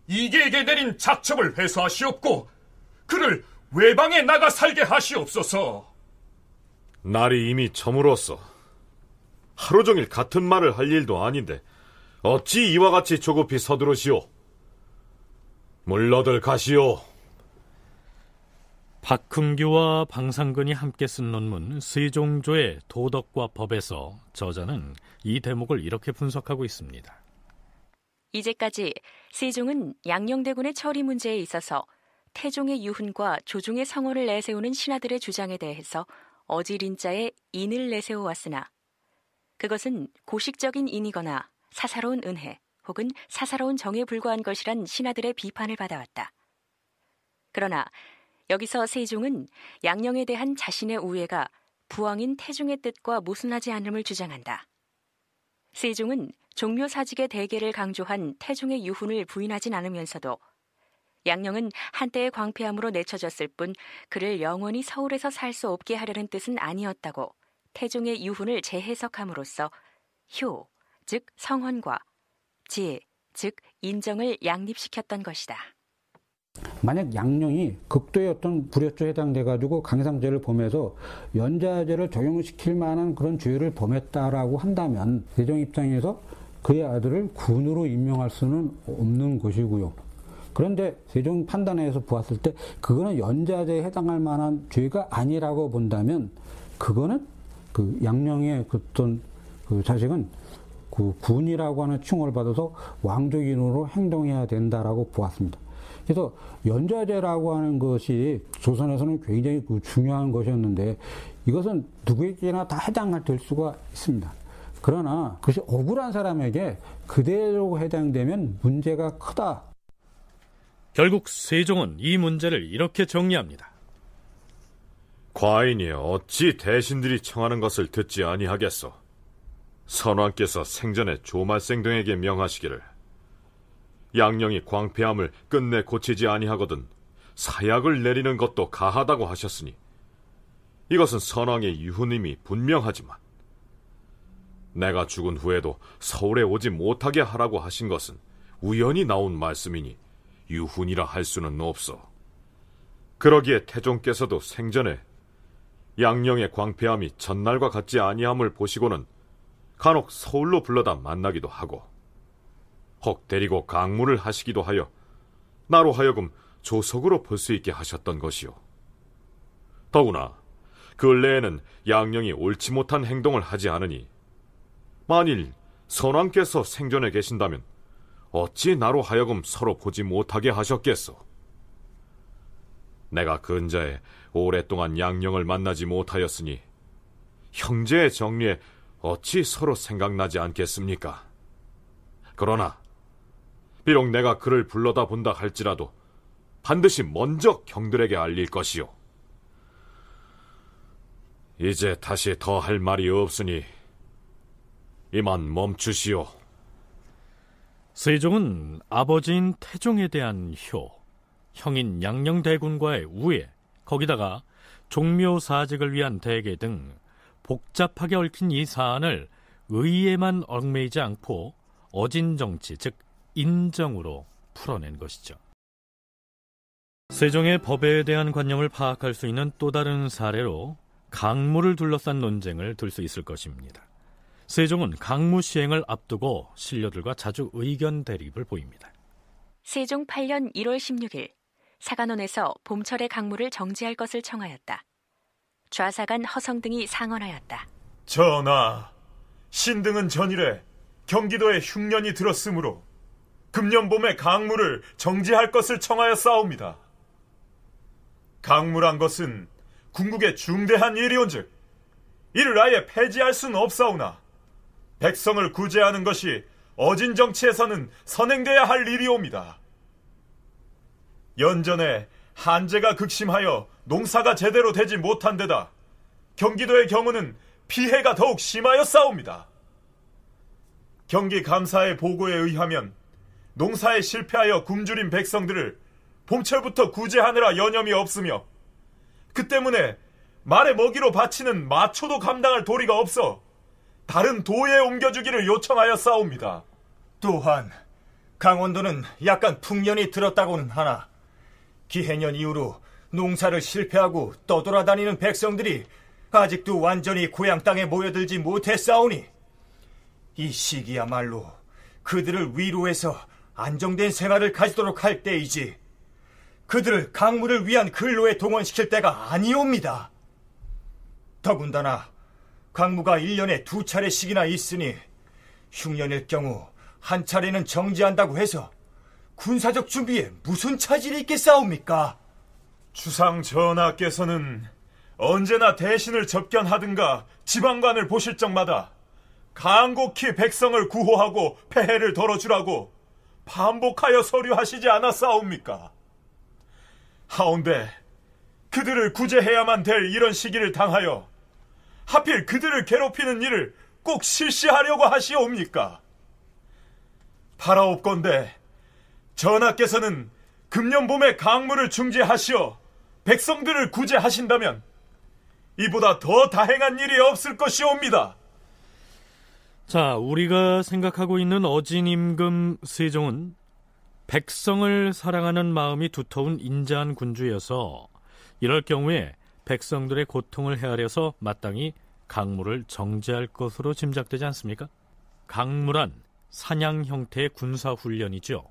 이계에게 내린 작첩을 회수하시옵고 그를 외방에 나가 살게 하시옵소서. 날이 이미 저물었어. 하루 종일 같은 말을 할 일도 아닌데 어찌 이와 같이 조급히 서두르시오. 물러들 가시오. 박흥규와 방상근이 함께 쓴 논문 세종조의 도덕과 법에서 저자는 이 대목을 이렇게 분석하고 있습니다. 이제까지 세종은 양녕대군의 처리 문제에 있어서 태종의 유훈과 조종의 성원을 내세우는 신하들의 주장에 대해서 어지린자의 인을 내세워왔으나 그것은 고식적인 인이거나 사사로운 은혜 혹은 사사로운 정에 불과한 것이란 신하들의 비판을 받아왔다. 그러나 여기서 세종은 양녕에 대한 자신의 우애가 부왕인 태종의 뜻과 모순하지 않음을 주장한다. 세종은 종묘사직의 대계를 강조한 태종의 유훈을 부인하진 않으면서도 양녕은 한때의 광폐함으로 내쳐졌을 뿐 그를 영원히 서울에서 살 수 없게 하려는 뜻은 아니었다고 태종의 유훈을 재해석함으로써 효, 즉 성헌과 지, 즉 인정을 양립시켰던 것이다. 만약 양령이 극도의 어떤 불효죄에 해당돼가지고 강상죄를 범해서 연좌제를 적용시킬 만한 그런 죄를 범했다라고 한다면 세종 입장에서 그의 아들을 군으로 임명할 수는 없는 것이고요. 그런데 세종 판단에서 보았을 때 그거는 연좌제에 해당할 만한 죄가 아니라고 본다면 그거는 그 양령의 어떤 그 자식은 그 군이라고 하는 칭호를 받아서 왕족인으로 행동해야 된다라고 보았습니다. 그래서 연좌제라고 하는 것이 조선에서는 굉장히 중요한 것이었는데 이것은 누구에게나 다 해당될 수가 있습니다. 그러나 그것이 억울한 사람에게 그대로 해당되면 문제가 크다. 결국 세종은 이 문제를 이렇게 정리합니다. 과인이 어찌 대신들이 청하는 것을 듣지 아니하겠소. 선왕께서 생전에 조말생 등에게 명하시기를 양령이 광폐함을 끝내 고치지 아니하거든 사약을 내리는 것도 가하다고 하셨으니 이것은 선왕의 유훈임이 분명하지만 내가 죽은 후에도 서울에 오지 못하게 하라고 하신 것은 우연히 나온 말씀이니 유훈이라 할 수는 없어. 그러기에 태종께서도 생전에 양령의 광폐함이 전날과 같지 아니함을 보시고는 간혹 서울로 불러다 만나기도 하고 혹 데리고 강문을 하시기도 하여 나로 하여금 조석으로 볼 수 있게 하셨던 것이요. 더구나 근래에는 양령이 옳지 못한 행동을 하지 않으니 만일 선왕께서 생전에 계신다면 어찌 나로 하여금 서로 보지 못하게 하셨겠소. 내가 근자에 오랫동안 양령을 만나지 못하였으니 형제의 정리에 어찌 서로 생각나지 않겠습니까? 그러나 비록 내가 그를 불러다 본다 할지라도 반드시 먼저 경들에게 알릴 것이요. 이제 다시 더 할 말이 없으니 이만 멈추시오. 세종은 아버지인 태종에 대한 형인 양녕대군과의 우애, 거기다가 종묘사직을 위한 대계 등 복잡하게 얽힌 이 사안을 의에만 얽매이지 않고 어진정치, 즉 인정으로 풀어낸 것이죠. 세종의 법에 대한 관념을 파악할 수 있는 또 다른 사례로 강무를 둘러싼 논쟁을 들 수 있을 것입니다. 세종은 강무 시행을 앞두고 신료들과 자주 의견 대립을 보입니다. 세종 8년 1월 16일 사간원에서 봄철의 강무를 정지할 것을 청하였다. 좌사간 허성 등이 상언하였다. 전하, 신등은 전일에 경기도에 흉년이 들었으므로 금년 봄에 강무를 정지할 것을 청하였사옵니다. 강무란 것은 궁극의 중대한 일이온즉 이를 아예 폐지할 수는 없사오나 백성을 구제하는 것이 어진 정치에서는 선행돼야 할 일이옵니다. 연전에 한재가 극심하여 농사가 제대로 되지 못한 데다 경기도의 경우는 피해가 더욱 심하였사옵니다. 경기감사의 보고에 의하면 농사에 실패하여 굶주린 백성들을 봄철부터 구제하느라 여념이 없으며 그 때문에 말의 먹이로 바치는 마초도 감당할 도리가 없어 다른 도에 옮겨주기를 요청하였사옵니다. 또한 강원도는 약간 풍년이 들었다고는 하나 기해년 이후로 농사를 실패하고 떠돌아다니는 백성들이 아직도 완전히 고향 땅에 모여들지 못했사오니 이 시기야말로 그들을 위로해서 안정된 생활을 가지도록 할 때이지 그들을 강무를 위한 근로에 동원시킬 때가 아니옵니다. 더군다나 강무가 1년에 2차례씩이나 있으니 흉년일 경우 한 차례는 정지한다고 해서 군사적 준비에 무슨 차질이 있겠사옵니까? 주상 전하께서는 언제나 대신을 접견하든가 지방관을 보실 적마다 간곡히 백성을 구호하고 폐해를 덜어주라고 반복하여 서류하시지 않았사옵니까? 하온데 그들을 구제해야만 될 이런 시기를 당하여 하필 그들을 괴롭히는 일을 꼭 실시하려고 하시옵니까? 바라옵건대 전하께서는 금년 봄에 강무를 중지하시어 백성들을 구제하신다면 이보다 더 다행한 일이 없을 것이옵니다. 자, 우리가 생각하고 있는 어진임금 세종은 백성을 사랑하는 마음이 두터운 인자한 군주여서 이럴 경우에 백성들의 고통을 헤아려서 마땅히 강무를 정지할 것으로 짐작되지 않습니까? 강무란 사냥 형태의 군사훈련이죠.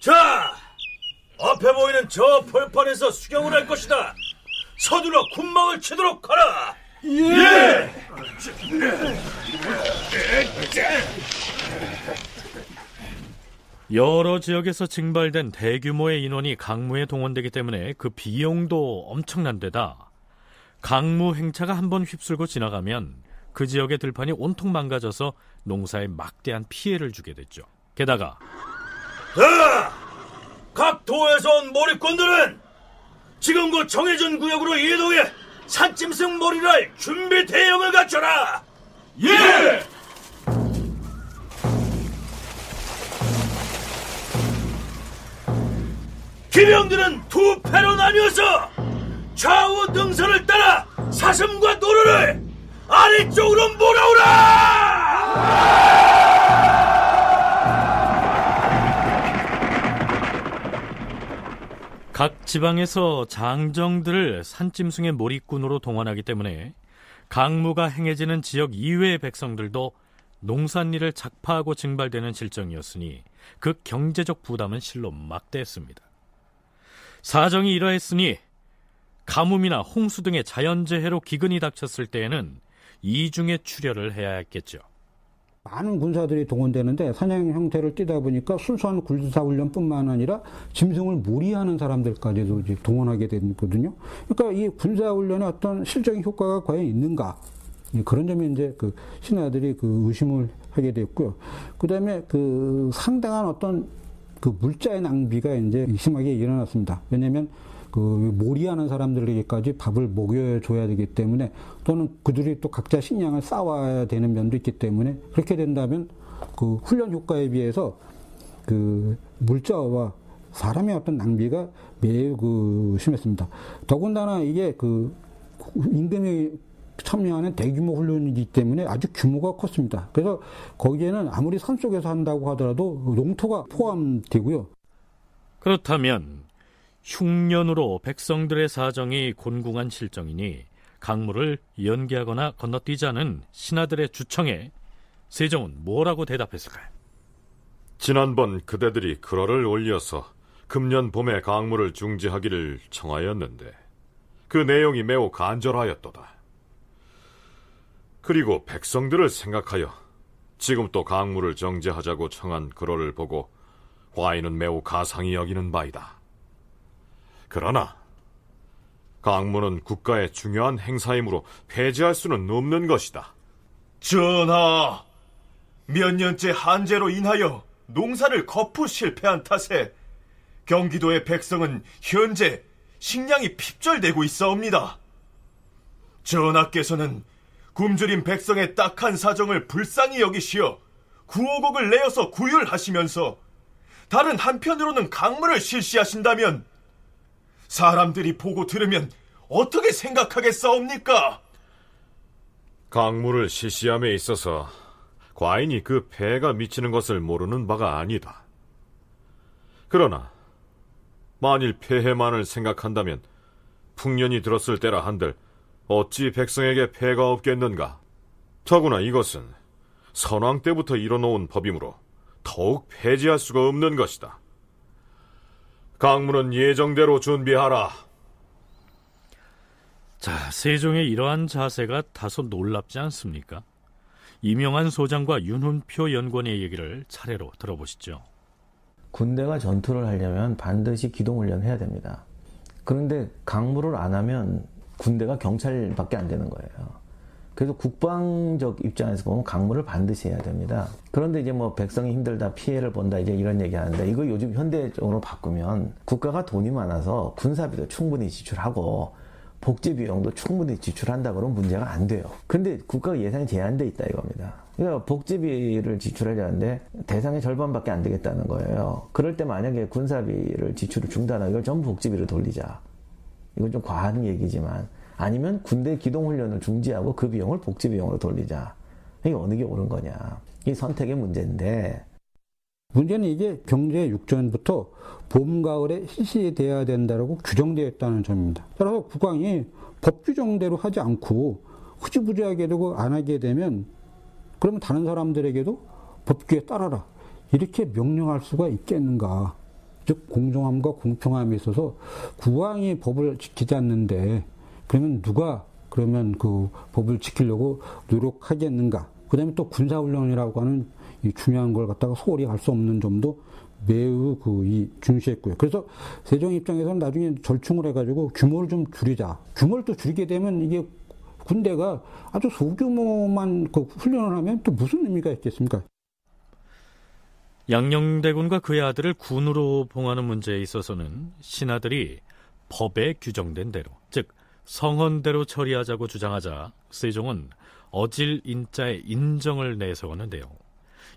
자, 앞에 보이는 저 벌판에서 수경을 할 것이다. 서둘러 군망을 치도록 하라. 예! 여러 지역에서 징발된 대규모의 인원이 강무에 동원되기 때문에 그 비용도 엄청난 데다 강무 행차가 한번 휩쓸고 지나가면 그 지역의 들판이 온통 망가져서 농사에 막대한 피해를 주게 됐죠. 게다가 자, 각 도에서 온 몰입꾼들은 지금 그 정해진 구역으로 이동해 산짐승 몰이를 할 준비 대응을 갖춰라. 예! 기병들은 두 패로 나뉘어서 좌우 능선을 따라 사슴과 노루를 아래쪽으로 몰아오라! 각 지방에서 장정들을 산짐승의 몰입꾼으로 동원하기 때문에 강무가 행해지는 지역 이외의 백성들도 농산일을 작파하고 징발되는 실정이었으니 그 경제적 부담은 실로 막대했습니다. 사정이 이러했으니 가뭄이나 홍수 등의 자연재해로 기근이 닥쳤을 때에는 이중의 출혈을 해야 했겠죠. 많은 군사들이 동원되는데 사냥 형태를 띠다 보니까 순수한 군사훈련뿐만 아니라 짐승을 몰이하는 사람들까지도 이제 동원하게 됐거든요. 그러니까 이 군사훈련의 어떤 실적인 효과가 과연 있는가? 그런 점에 이제 그 신하들이 그 의심을 하게 됐고요. 그 다음에 그 상당한 어떤 그 물자의 낭비가 이제 심하게 일어났습니다. 왜냐하면 그 몰이하는 사람들에게까지 밥을 먹여줘야 되기 때문에, 또는 그들이 또 각자 식량을 쌓아야 되는 면도 있기 때문에, 그렇게 된다면 그 훈련 효과에 비해서 그 물자와 사람의 어떤 낭비가 매우 그 심했습니다. 더군다나 이게 그 임금이 참여하는 대규모 훈련이기 때문에 아주 규모가 컸습니다. 그래서 거기에는 아무리 산속에서 한다고 하더라도 농토가 포함되고요. 그렇다면 흉년으로 백성들의 사정이 곤궁한 실정이니 강물을 연기하거나 건너뛰자는 신하들의 주청에 세종은 뭐라고 대답했을까요? 지난번 그대들이 글어를 올려서 금년 봄에 강물을 중지하기를 청하였는데 그 내용이 매우 간절하였도다. 그리고 백성들을 생각하여 지금 또 강물을 정지하자고 청한 글어를 보고 과인은 매우 가상히 여기는 바이다. 그러나 강물은 국가의 중요한 행사이므로 폐지할 수는 없는 것이다. 전하, 몇 년째 한재로 인하여 농사를 거푸 실패한 탓에 경기도의 백성은 현재 식량이 핍절되고 있사옵니다. 전하께서는 굶주린 백성의 딱한 사정을 불쌍히 여기시어 구호곡을 내어서 구휼하시면서 다른 한편으로는 강물을 실시하신다면 사람들이 보고 들으면 어떻게 생각하겠사옵니까? 강물을 실시함에 있어서 과인이 그 폐해가 미치는 것을 모르는 바가 아니다. 그러나 만일 폐해만을 생각한다면 풍년이 들었을 때라 한들 어찌 백성에게 폐해가 없겠는가? 더구나 이것은 선왕 때부터 이뤄놓은 법이므로 더욱 폐지할 수가 없는 것이다. 강물은 예정대로 준비하라. 자, 세종의 이러한 자세가 다소 놀랍지 않습니까? 이명환 소장과 윤훈표 연구원의 얘기를 차례로 들어보시죠. 군대가 전투를 하려면 반드시 기동훈련을 해야 됩니다. 그런데 강물을 안 하면 군대가 경찰밖에 안 되는 거예요. 그래서 국방적 입장에서 보면 강물을 반드시 해야 됩니다. 그런데 이제 뭐 백성이 힘들다, 피해를 본다, 이제 이런 얘기 하는데, 이거 요즘 현대적으로 바꾸면 국가가 돈이 많아서 군사비도 충분히 지출하고 복지 비용도 충분히 지출한다 그러면 문제가 안 돼요. 근데 국가 예산이 제한돼 있다 이겁니다. 그러니까 복지비를 지출하려는데 대상의 절반밖에 안 되겠다는 거예요. 그럴 때 만약에 군사비를 지출을 중단하고 이걸 전부 복지비로 돌리자. 이건 좀 과한 얘기지만, 아니면 군대 기동훈련을 중지하고 그 비용을 복지비용으로 돌리자. 이게 어느 게 옳은 거냐. 이 선택의 문제인데, 문제는 이게 경제 육전부터 봄, 가을에 실시돼야 된다고 규정되어 있다는 점입니다. 따라서 국왕이 법 규정대로 하지 않고 흐지부지하게 되고 안 하게 되면, 그러면 다른 사람들에게도 법규에 따라라, 이렇게 명령할 수가 있겠는가. 즉 공정함과 공평함에 있어서 국왕이 법을 지키지 않는데 그러면 누가 그러면 그 법을 지키려고 노력하겠는가. 그 다음에 또 군사훈련이라고 하는 이 중요한 걸 갖다가 소홀히 할 수 없는 점도 매우 중시했고요. 그래서 세종 입장에서는 나중에 절충을 해가지고 규모를 좀 줄이자. 규모를 또 줄이게 되면 이게 군대가 아주 소규모만 그 훈련을 하면 또 무슨 의미가 있겠습니까? 양녕대군과 그의 아들을 군으로 봉하는 문제에 있어서는 신하들이 법에 규정된 대로, 즉 성헌대로 처리하자고 주장하자 세종은 어질 인자의 인정을 내세웠는데요.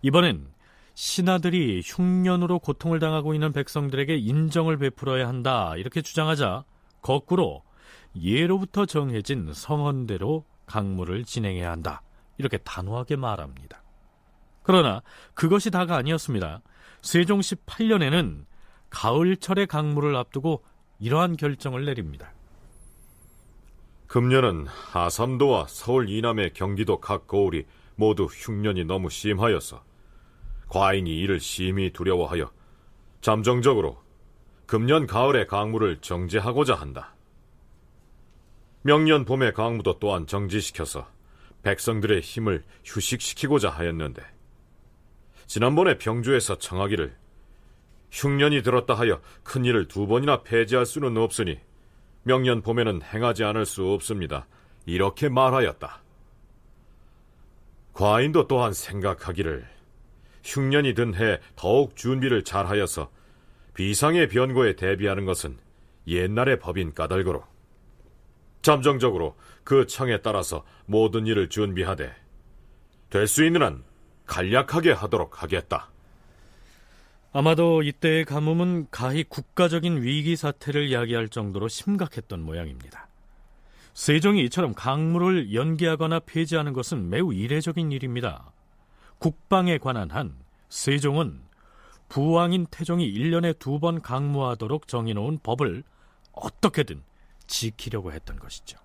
이번엔 신하들이 흉년으로 고통을 당하고 있는 백성들에게 인정을 베풀어야 한다 이렇게 주장하자 거꾸로 예로부터 정해진 성헌대로 강물을 진행해야 한다 이렇게 단호하게 말합니다. 그러나 그것이 다가 아니었습니다. 세종 18년에는 가을철의 강물을 앞두고 이러한 결정을 내립니다. 금년은 하삼도와 서울 이남의 경기도 각 거울이 모두 흉년이 너무 심하여서 과인이 이를 심히 두려워하여 잠정적으로 금년 가을의 강물을 정지하고자 한다. 명년 봄의 강무도 또한 정지시켜서 백성들의 힘을 휴식시키고자 하였는데, 지난번에 병주에서 청하기를 흉년이 들었다 하여 큰일을 2번이나 폐지할 수는 없으니 명년 봄에는 행하지 않을 수 없습니다. 이렇게 말하였다. 과인도 또한 생각하기를 흉년이 든 해 더욱 준비를 잘하여서 비상의 변고에 대비하는 것은 옛날의 법인 까닭으로 잠정적으로 그 청에 따라서 모든 일을 준비하되 될 수 있는 한 간략하게 하도록 하겠다. 아마도 이때의 가뭄은 가히 국가적인 위기 사태를 야기할 정도로 심각했던 모양입니다. 세종이 이처럼 강물을 연기하거나 폐지하는 것은 매우 이례적인 일입니다. 국방에 관한 한 세종은 부왕인 태종이 1년에 2번 강무하도록 정해놓은 법을 어떻게든 지키려고 했던 것이죠.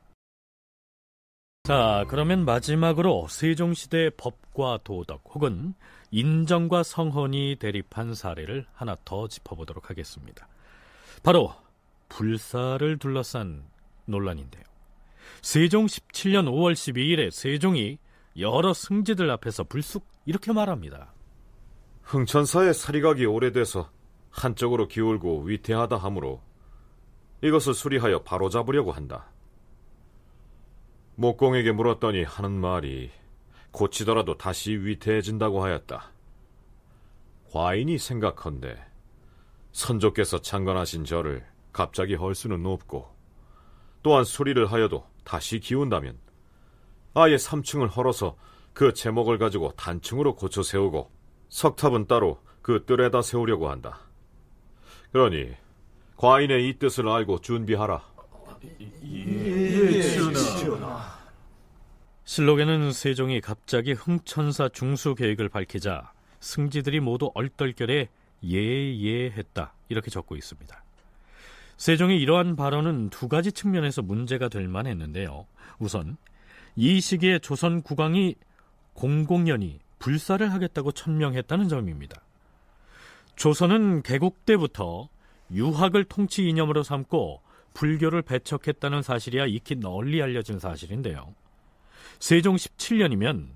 자, 그러면 마지막으로 세종시대의 법과 도덕 혹은 인정과 성헌이 대립한 사례를 하나 더 짚어보도록 하겠습니다. 바로 불사를 둘러싼 논란인데요. 세종 17년 5월 12일에 세종이 여러 승지들 앞에서 불쑥 이렇게 말합니다. 흥천사의 사리각이 오래돼서 한쪽으로 기울고 위태하다 하므로 이것을 수리하여 바로잡으려고 한다. 목공에게 물었더니 하는 말이 고치더라도 다시 위태해진다고 하였다. 과인이 생각컨대 선조께서 창건하신 절을 갑자기 헐 수는 없고, 또한 수리를 하여도 다시 기운다면 아예 3층을 헐어서 그 제목을 가지고 단층으로 고쳐 세우고 석탑은 따로 그 뜰에다 세우려고 한다. 그러니 과인의 이 뜻을 알고 준비하라. 전하. 실록에는 세종이 갑자기 흥천사 중수 계획을 밝히자 승지들이 모두 얼떨결에 예했다 이렇게 적고 있습니다. 세종의 이러한 발언은 두 가지 측면에서 문제가 될 만했는데요. 우선 이 시기에 조선 국왕이 공공연히 불사를 하겠다고 천명했다는 점입니다. 조선은 개국 때부터 유학을 통치 이념으로 삼고 불교를 배척했다는 사실이야 익히 널리 알려진 사실인데요. 세종 17년이면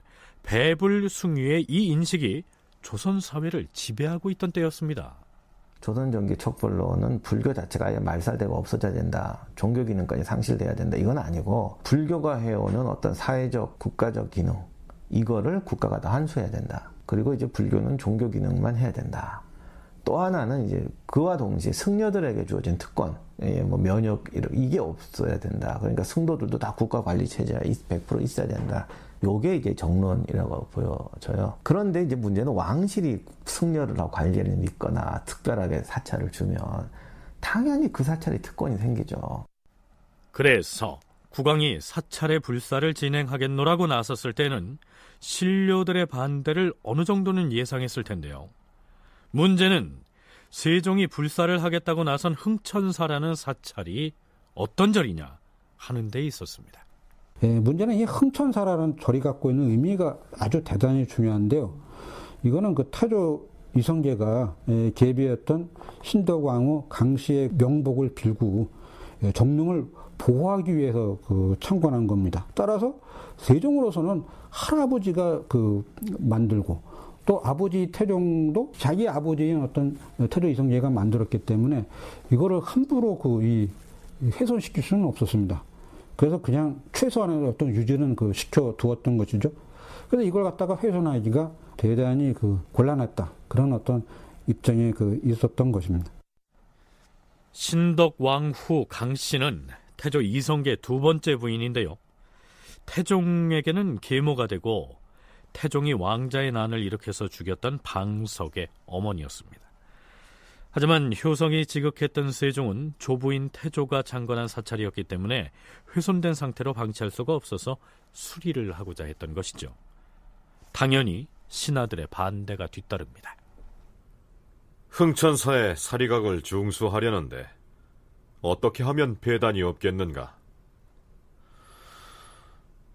배불숭유의 이 인식이 조선 사회를 지배하고 있던 때였습니다. 조선 전기 척벌로는 불교 자체가 아예 말살되고 없어져야 된다, 종교 기능까지 상실돼야 된다, 이건 아니고 불교가 해오는 어떤 사회적 국가적 기능, 이거를 국가가 다 환수해야 된다. 그리고 이제 불교는 종교 기능만 해야 된다. 또 하나는 이제 그와 동시에 승려들에게 주어진 특권, 뭐 면역 이게 없어야 된다. 그러니까 승도들도 다 국가 관리 체제가 100% 있어야 된다. 요게 이제 정론이라고 보여져요. 그런데 이제 문제는 왕실이 승려를 관리를 믿거나 특별하게 사찰을 주면 당연히 그 사찰에 특권이 생기죠. 그래서 국왕이 사찰의 불사를 진행하겠노라고 나섰을 때는 신료들의 반대를 어느 정도는 예상했을 텐데요. 문제는 세종이 불사를 하겠다고 나선 흥천사라는 사찰이 어떤 절이냐 하는 데 있었습니다. 문제는 이 흥천사라는 절이 갖고 있는 의미가 아주 대단히 중요한데요. 이거는 그 태조 이성계가 계비했던 신덕왕후 강씨의 명복을 빌고 정릉을 보호하기 위해서 창건한 겁니다. 따라서 세종으로서는 할아버지가 만들고 또 아버지 태종도 자기 아버지인 어떤 태조 이성계가 만들었기 때문에 이거를 함부로 훼손시킬 수는 없었습니다. 그래서 그냥 최소한의 어떤 유지는 시켜 두었던 것이죠. 그래서 이걸 갖다가 훼손하기가 대단히 곤란했다. 그런 어떤 입장에 있었던 것입니다. 신덕왕후 강씨는 태조 이성계 두 번째 부인인데요. 태종에게는 계모가 되고 태종이 왕자의 난을 일으켜서 죽였던 방석의 어머니였습니다. 하지만 효성이 지극했던 세종은 조부인 태조가 창건한 사찰이었기 때문에 훼손된 상태로 방치할 수가 없어서 수리를 하고자 했던 것이죠. 당연히 신하들의 반대가 뒤따릅니다. 흥천사의 사리각을 중수하려는데 어떻게 하면 배단이 없겠는가?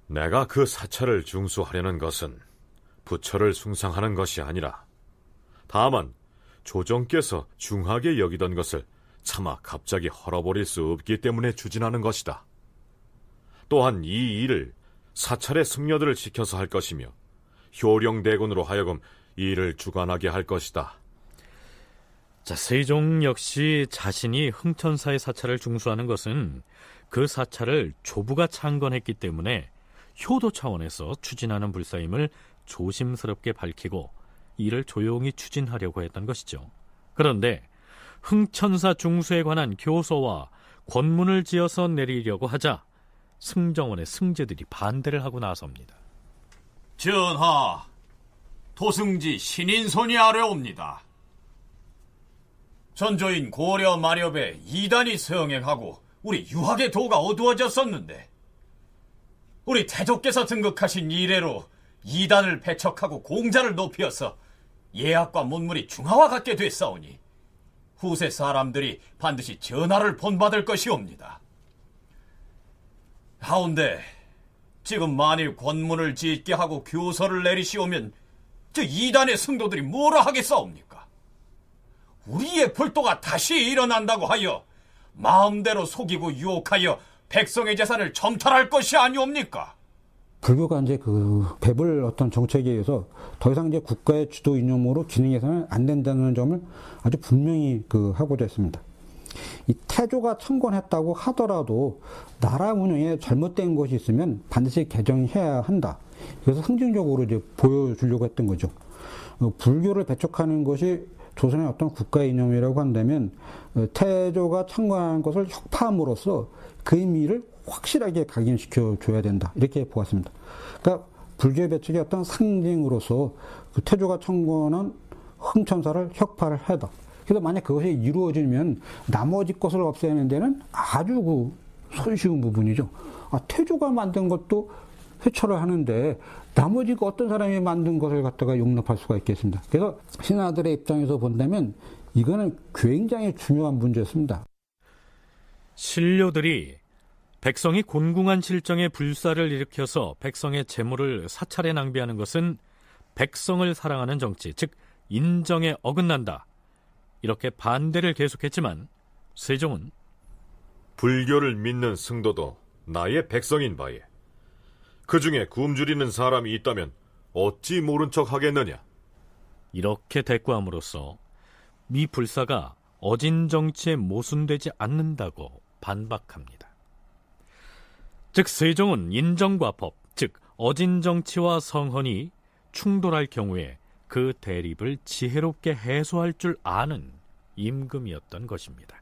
내가 그 사찰을 중수하려는 것은 부처를 숭상하는 것이 아니라 다만 조정께서 중하게 여기던 것을 차마 갑자기 헐어버릴 수 없기 때문에 추진하는 것이다. 또한 이 일을 사찰의 승려들을 시켜서 할 것이며 효령대군으로 하여금 이 일을 주관하게 할 것이다. 자, 세종 역시 자신이 흥천사의 사찰을 중수하는 것은 그 사찰을 조부가 창건했기 때문에 효도 차원에서 추진하는 불사임을 조심스럽게 밝히고 이를 조용히 추진하려고 했던 것이죠. 그런데 흥천사 중수에 관한 교서와 권문을 지어서 내리려고 하자 승정원의 승제들이 반대를 하고 나섭니다. 전하, 도승지 신인손이 아뢰옵니다. 전조인 고려 마렵에 이단이 서행하고 우리 유학의 도가 어두워졌었는데 우리 태조께서 등극하신 이래로 이단을 배척하고 공자를 높이어서 예학과 문물이 중화와 같게 됐사오니 후세 사람들이 반드시 전하를 본받을 것이옵니다. 하운데 지금 만일 권문을 짓게 하고 교서를 내리시오면 저 이단의 승도들이 뭐라 하겠사옵니까? 우리의 불도가 다시 일어난다고 하여 마음대로 속이고 유혹하여 백성의 재산을 점탈할 것이 아니옵니까? 불교가 이제 그 배불 어떤 정책에 의해서 더 이상 이제 국가의 주도 이념으로 기능해서는 안 된다는 점을 아주 분명히 하고자 했습니다. 이 태조가 창건했다고 하더라도 나라 운영에 잘못된 것이 있으면 반드시 개정해야 한다. 그래서 상징적으로 이제 보여주려고 했던 거죠. 불교를 배척하는 것이 조선의 어떤 국가 이념이라고 한다면 태조가 창건한 것을 혁파함으로써 그 의미를 확실하게 각인시켜 줘야 된다. 이렇게 보았습니다. 그러니까 불교의 배척의 어떤 상징으로서 그 태조가 창건한 흥천사를 혁파를 하다. 그래서 만약 그것이 이루어지면 나머지 것을 없애는 데는 아주 손쉬운 부분이죠. 태조가 만든 것도 회초를 하는데 나머지 어떤 사람이 만든 것을 갖다가 용납할 수가 있겠습니다. 그래서 신하들의 입장에서 본다면 이거는 굉장히 중요한 문제였습니다. 신료들이 백성이 곤궁한 실정에 불사를 일으켜서 백성의 재물을 사찰에 낭비하는 것은 백성을 사랑하는 정치, 즉 인정에 어긋난다. 이렇게 반대를 계속했지만 세종은 불교를 믿는 승도도 나의 백성인 바에 그 중에 굶주리는 사람이 있다면 어찌 모른 척 하겠느냐. 이렇게 대꾸함으로써 미 불사가 어진 정치에 모순되지 않는다고 반박합니다. 즉 세종은 인정과 법, 즉 어진 정치와 성헌이 충돌할 경우에 그 대립을 지혜롭게 해소할 줄 아는 임금이었던 것입니다.